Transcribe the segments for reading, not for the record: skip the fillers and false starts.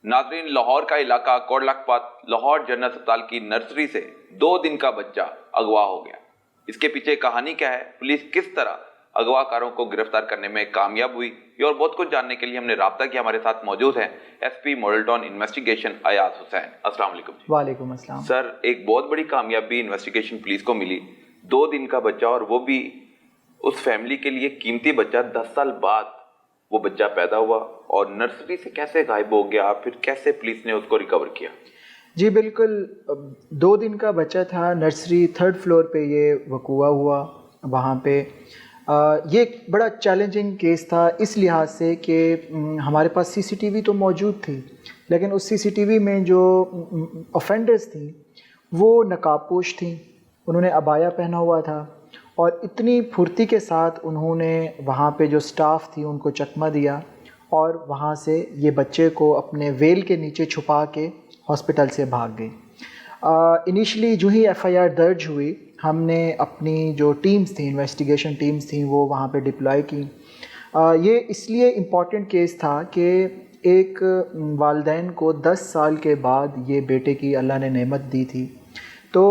ناظرین، لاہور کا علاقہ کوٹ لکھپت لاہور جنرل اسپتال کی نرسری سے 2 دن کا بچہ اغوا ہو گیا۔ اس کے پیچھے کہانی کیا ہے، پولیس کس طرح اغوا کاروں کو گرفتار کرنے میں کامیاب ہوئی، یہ اور بہت کچھ جاننے کے لیے ہم نے رابطہ کیا۔ ہمارے ساتھ موجود ہیں S P Model Town investigation Ayaz Hussain. السلام علیکم۔ وعلیکم السلام سر، ایک بہت بڑی کامیابی انویسٹیگیشن پولیس کو ملی، 2 دن کا بچہ، اور وہ بھی اس فیملی کے لیے قیمتی بچہ۔ 10 سال بعد وہ بچہ پیدا ہوا اور نرسری سے کیسے غائب ہو گیا، پھر کیسے پولیس نے اس کو ریکور کیا؟ جی بالکل، 2 دن کا بچہ تھا، نرسری 3rd فلور پہ یہ وقوع ہوا۔ وہاں پہ یہ ایک بڑا چیلنجنگ کیس تھا اس لحاظ سے کہ ہمارے پاس CCTV تو موجود تھی، لیکن اس CCTV میں جو offenders تھیں وہ نقاب پوش تھیں، انہوں نے عبایا پہنا ہوا تھا، اور اتنی پھرتی کے ساتھ انہوں نے وہاں پہ جو سٹاف تھی ان کو چکمہ دیا اور وہاں سے یہ بچے کو اپنے ویل کے نیچے چھپا کے ہاسپٹل سے بھاگ گئے۔ انیشلی جو ہی FIR درج ہوئی، ہم نے اپنی جو ٹیمز تھیں، انویسٹیگیشن ٹیمز تھیں، وہ وہاں پہ ڈپلائی کی۔ یہ اس لیے امپورٹنٹ کیس تھا کہ ایک والدین کو 10 سال کے بعد یہ بیٹے کی اللہ نے نعمت دی تھی، تو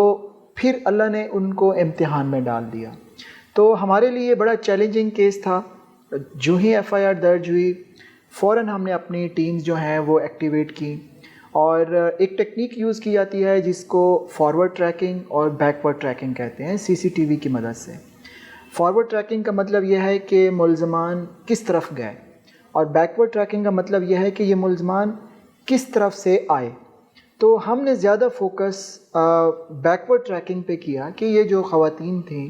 پھر اللہ نے ان کو امتحان میں ڈال دیا۔ تو ہمارے لیے بڑا چیلنجنگ کیس تھا۔ جو ہی FIR درج ہوئی، فوراً ہم نے اپنی ٹیمز جو ہیں وہ ایکٹیویٹ کی، اور ایک ٹیکنیک یوز کی جاتی ہے جس کو فارورڈ ٹریکنگ اور بیکورڈ ٹریکنگ کہتے ہیں، CCTV کی مدد سے۔ فارورڈ ٹریکنگ کا مطلب یہ ہے کہ ملزمان کس طرف گئے، اور بیکورڈ ٹریکنگ کا مطلب یہ ہے کہ یہ ملزمان کس طرف سے آئے۔ تو ہم نے زیادہ فوکس بیکورڈ ٹریکنگ پہ کیا کہ یہ جو خواتین تھیں،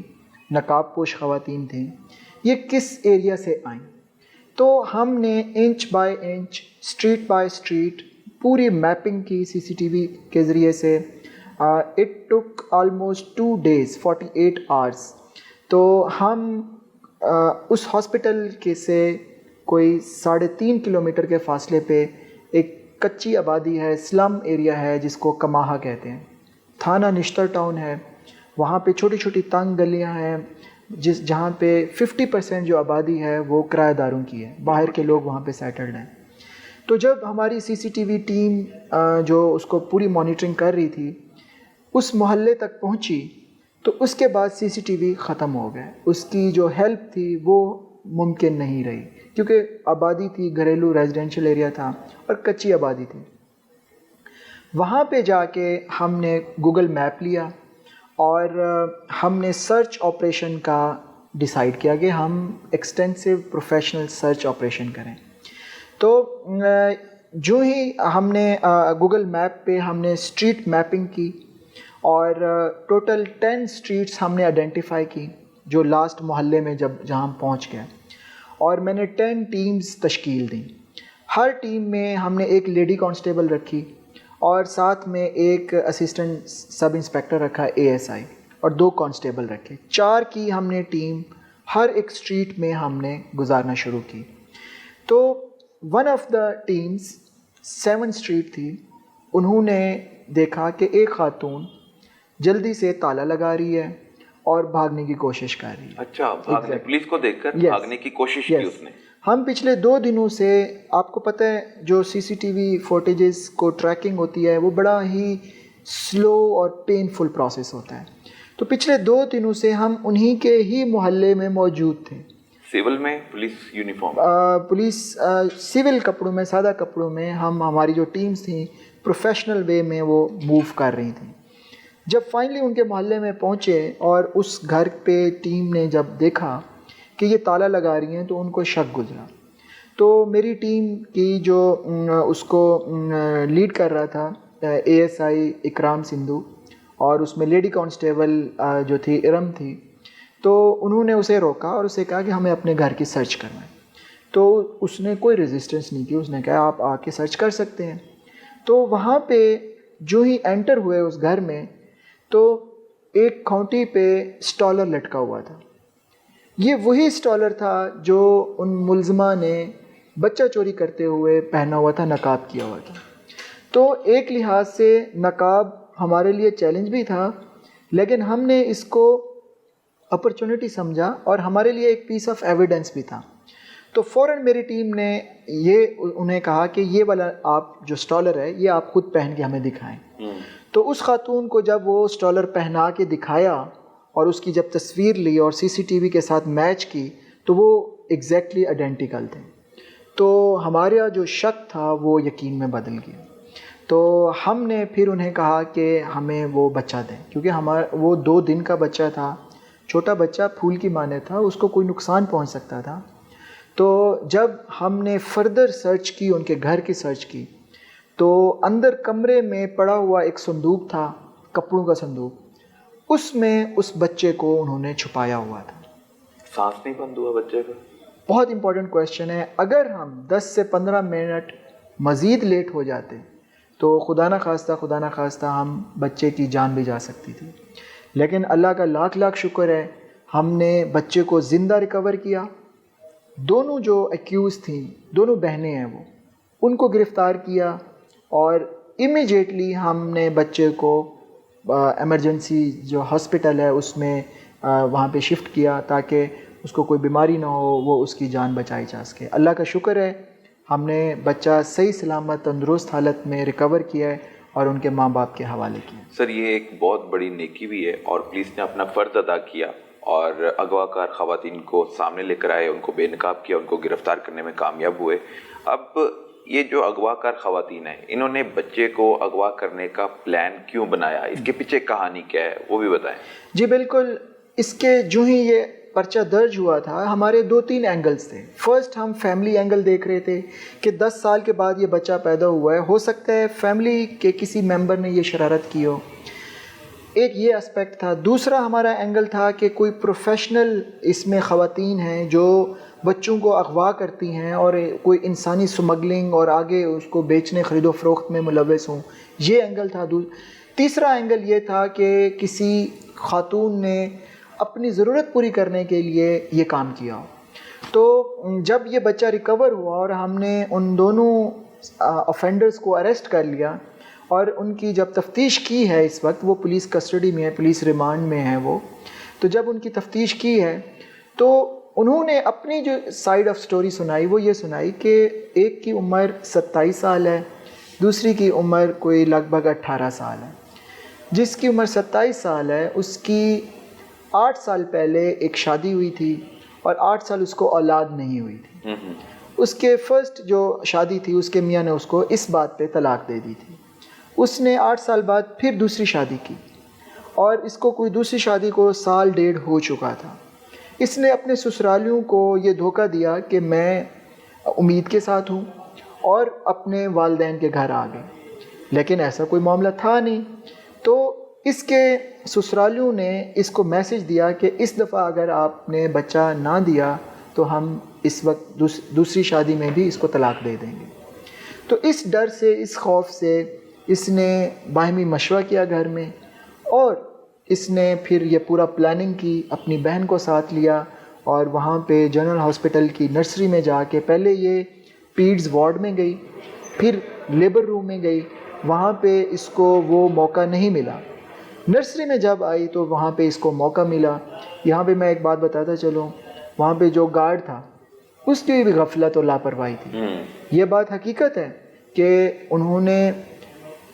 نقاب پوش خواتین تھیں، یہ کس ایریا سے آئیں۔ تو ہم نے inch by inch, street by street پوری میپنگ کی CCTV کے ذریعے سے۔ It took almost 2 days 48 hours۔ تو ہم اس ہاسپٹل کے سے کوئی 3.5 کلومیٹر کے فاصلے پہ ایک کچی آبادی ہے، سلم ایریا ہے جس کو کماہا کہتے ہیں، تھانہ نشتر ٹاؤن ہے، وہاں پہ چھوٹی چھوٹی تنگ گلیاں ہیں جہاں پہ 50% جو آبادی ہے وہ کرایہ داروں کی ہے، باہر کے لوگ وہاں پہ سیٹلڈ ہیں۔ تو جب ہماری CCTV ٹیم جو اس کو پوری مانیٹرنگ کر رہی تھی اس محلے تک پہنچی، تو اس کے بعد CCTV ختم ہو گئے، اس کی جو ہیلپ تھی وہ ممکن نہیں رہی، کیونکہ آبادی تھی، گھریلو ریزیڈینشل ایریا تھا اور کچی آبادی تھی۔ وہاں پہ جا کے ہم نے گوگل میپ لیا اور ہم نے سرچ آپریشن کا ڈیسائیڈ کیا کہ ہم ایکسٹینسو پروفیشنل سرچ آپریشن کریں۔ تو جو ہی ہم نے گوگل میپ پہ ہم نے اسٹریٹ میپنگ کی، اور ٹوٹل 10 اسٹریٹس ہم نے آئیڈینٹیفائی کی جو لاسٹ محلے میں جہاں ہم پہنچ گئے، اور میں نے 10 ٹیمز تشکیل دیں۔ ہر ٹیم میں ہم نے ایک لیڈی کانسٹیبل رکھی، اور ساتھ میں ایک اسسٹنٹ سب انسپیکٹر رکھا ASI، اور 2 کانسٹیبل رکھے۔ 4 کی ہم نے ٹیم ہر ایک اسٹریٹ میں ہم نے گزارنا شروع کی۔ تو one of the teams 7 street تھی، انہوں نے دیکھا کہ ایک خاتون جلدی سے تالا لگا رہی ہے اور بھاگنے کی کوشش کر رہی ہے۔ اچھا، پولیس کو دیکھ کر بھاگنے کی کوشش کی اس نے۔ ہم پچھلے 2 دنوں سے، آپ کو پتہ ہے جو CCTV فوٹیجز کو ٹریکنگ ہوتی ہے وہ بڑا ہی سلو اور پینفل پروسیس ہوتا ہے، تو پچھلے 2 دنوں سے ہم انہی کے ہی محلے میں موجود تھے۔ سول میں پولیس یونیفارم، پولیس سول کپڑوں میں، سادہ کپڑوں میں، ہماری جو ٹیمز تھیں پروفیشنل وے میں وہ موو کر رہی تھیں۔ جب فائنلی ان کے محلے میں پہنچے اور اس گھر پہ ٹیم نے جب دیکھا کہ یہ تالا لگا رہی ہیں تو ان کو شک گزرا۔ تو میری ٹیم کی جو اس کو لیڈ کر رہا تھا ASI اکرام سندھو، اور اس میں لیڈی کانسٹیبل جو تھی ارم تھی، تو انہوں نے اسے روکا اور اسے کہا کہ ہمیں اپنے گھر کی سرچ کرنا ہے۔ تو اس نے کوئی ریزسٹنس نہیں کی، اس نے کہا آپ آ کے سرچ کر سکتے ہیں۔ تو وہاں پہ جو ہی انٹر ہوئے اس گھر میں، تو ایک کھونٹی پہ اسٹالر لٹکا ہوا تھا۔ یہ وہی اسٹالر تھا جو ان ملزمہ نے بچہ چوری کرتے ہوئے پہنا ہوا تھا، نقاب کیا ہوا تھا۔ تو ایک لحاظ سے نقاب ہمارے لیے چیلنج بھی تھا، لیکن ہم نے اس کو اپرچونٹی سمجھا اور ہمارے لیے ایک پیس آف ایویڈنس بھی تھا۔ تو فوراً میری ٹیم نے انہیں کہا کہ یہ والا آپ جو اسٹالر ہے یہ آپ خود پہن کے ہمیں دکھائیں. تو اس خاتون کو جب وہ اسٹالر پہنا کے دکھایا اور اس کی جب تصویر لی اور CCTV کے ساتھ میچ کی تو وہ ایگزیکٹلی آئیڈینٹیکل تھے. تو ہمارا جو شک تھا وہ یقین میں بدل گیا. تو ہم نے پھر انہیں کہا کہ ہمیں وہ بچہ دیں، کیونکہ وہ 2 دن کا بچہ تھا، چھوٹا بچہ پھول کی مانے تھا، اس کو کوئی نقصان پہنچ سکتا تھا. تو جب ہم نے فردر سرچ کی، ان کے گھر کی سرچ کی، تو اندر کمرے میں پڑا ہوا ایک صندوق تھا، کپڑوں کا صندوق، اس میں اس بچے کو انہوں نے چھپایا ہوا تھا. سانس نہیں بند ہوا بچے کا؟ بہت امپورٹنٹ کویشچن ہے. اگر ہم 10 سے 15 منٹ مزید لیٹ ہو جاتے تو خدا نہ خواستہ ہم بچے کی جان بھی جا سکتی تھی. لیکن اللہ کا لاکھ لاکھ شکر ہے، ہم نے بچے کو زندہ ریکور کیا. دونوں جو ایکیوز تھیں، دونوں بہنیں ہیں، وہ ان کو گرفتار کیا اور امیجیٹلی ہم نے بچے کو ایمرجنسی جو ہاسپٹل ہے اس میں وہاں پہ شفٹ کیا تاکہ اس کو کوئی بیماری نہ ہو، وہ اس کی جان بچائی جا سکے. اللہ کا شکر ہے ہم نے بچہ صحیح سلامت تندرست حالت میں ریکور کیا ہے اور ان کے ماں باپ کے حوالے کیا. سر یہ ایک بہت بڑی نیکی بھی ہے اور پولیس نے اپنا فرض ادا کیا اور اغوا کار خواتین کو سامنے لے کر آئے، ان کو بے نقاب کیا، ان کو گرفتار کرنے میں کامیاب ہوئے. اب یہ جو اغوا کار خواتین ہیں، انہوں نے بچے کو اغوا کرنے کا پلان کیوں بنایا؟ اس کے پیچھے کہانی کیا ہے وہ بھی بتائیں. جی بالکل. اس کے جو ہی یہ پرچہ درج ہوا تھا ہمارے 2-3 اینگلز تھے. فرسٹ ہم فیملی اینگل دیکھ رہے تھے کہ 10 سال کے بعد یہ بچہ پیدا ہوا ہے، ہو سکتا ہے فیملی کے کسی ممبر نے یہ شرارت کی ہو، ایک یہ اسپیکٹ تھا. دوسرا ہمارا اینگل تھا کہ کوئی پروفیشنل اس میں خواتین ہیں جو بچوں کو اغوا کرتی ہیں اور کوئی انسانی سمگلنگ اور آگے اس کو بیچنے خرید و فروخت میں ملوث ہوں، یہ اینگل تھا. تیسرا اینگل یہ تھا کہ کسی خاتون نے اپنی ضرورت پوری کرنے کے لیے یہ کام کیا ہو. تو جب یہ بچہ ریکور ہوا اور ہم نے ان دونوں آفینڈرز کو اریسٹ کر لیا اور ان کی جب تفتیش کی ہے، اس وقت وہ پولیس کسٹڈی میں ہے، پولیس ریمانڈ میں ہے وہ، تو جب ان کی تفتیش کی ہے تو انہوں نے اپنی جو سائیڈ آف سٹوری سنائی وہ یہ سنائی کہ ایک کی عمر 27 سال ہے، دوسری کی عمر کوئی لگ بھگ 18 سال ہے. جس کی عمر 27 سال ہے اس کی 8 سال پہلے ایک شادی ہوئی تھی اور 8 سال اس کو اولاد نہیں ہوئی تھی. اس کے فرسٹ جو شادی تھی اس کے میاں نے اس کو اس بات پہ طلاق دے دی تھی. اس نے 8 سال بعد پھر دوسری شادی کی اور اس کو کوئی دوسری شادی کو 1.5 سال ہو چکا تھا. اس نے اپنے سسرالیوں کو یہ دھوکہ دیا کہ میں امید کے ساتھ ہوں اور اپنے والدین کے گھر آ گئے، لیکن ایسا کوئی معاملہ تھا نہیں. تو اس کے سسرالیوں نے اس کو میسج دیا کہ اس دفعہ اگر آپ نے بچہ نہ دیا تو ہم اس وقت دوسری شادی میں بھی اس کو طلاق دے دیں گے. تو اس ڈر سے، اس خوف سے اس نے باہمی مشورہ کیا گھر میں اور اس نے پھر یہ پورا پلاننگ کی، اپنی بہن کو ساتھ لیا اور وہاں پہ جنرل ہاسپٹل کی نرسری میں جا کے پہلے یہ پیڈز وارڈ میں گئی، پھر لیبر روم میں گئی، وہاں پہ اس کو وہ موقع نہیں ملا. نرسری میں جب آئی تو وہاں پہ اس کو موقع ملا. یہاں پہ میں ایک بات بتاتا چلوں، وہاں پہ جو گارڈ تھا اس کی بھی غفلت اور لاپرواہی تھی. یہ بات حقیقت ہے کہ انہوں نے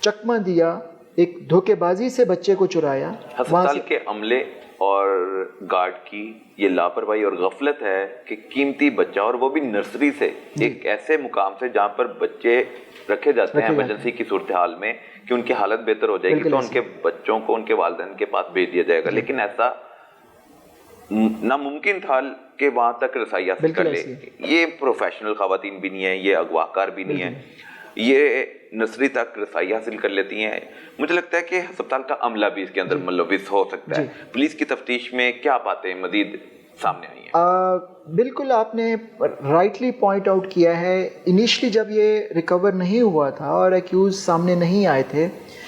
چکمہ دیا، ایک دھوکے بازی سے بچے کو چرایا. ہسپتال کے عملے اور گارڈ کی یہ لاپرواہی اور غفلت ہے کہ قیمتی بچہ، اور وہ بھی نرسری سے، ایک ایسے مقام سے جہاں پر بچے رکھے جاتے ہیں ایمرجنسی کی صورتحال میں کہ ان کی حالت بہتر ہو جائے گی تو ان کے بچوں کو ان کے والدین کے پاس بھیج دیا جائے گا، لیکن ایسا ناممکن تھا کہ وہاں تک رسائی حاصل کر لے. یہ پروفیشنل خواتین بھی نہیں ہیں، یہ اغوا کار بھی نہیں ہیں، یہ نرسری تک رسائی حاصل کر لیتی ہیں. مجھے لگتا ہے کہ ہسپتال کا عملہ بھی اس کے اندر ملوث ہو سکتا ہے. پولیس کی تفتیش میں کیا باتیں مزید سامنے آئی ہیں؟ بالکل آپ نے رائٹلی پوائنٹ آؤٹ کیا ہے. انیشلی جب یہ ریکور نہیں ہوا تھا اور ایکیوز سامنے نہیں آئے تھے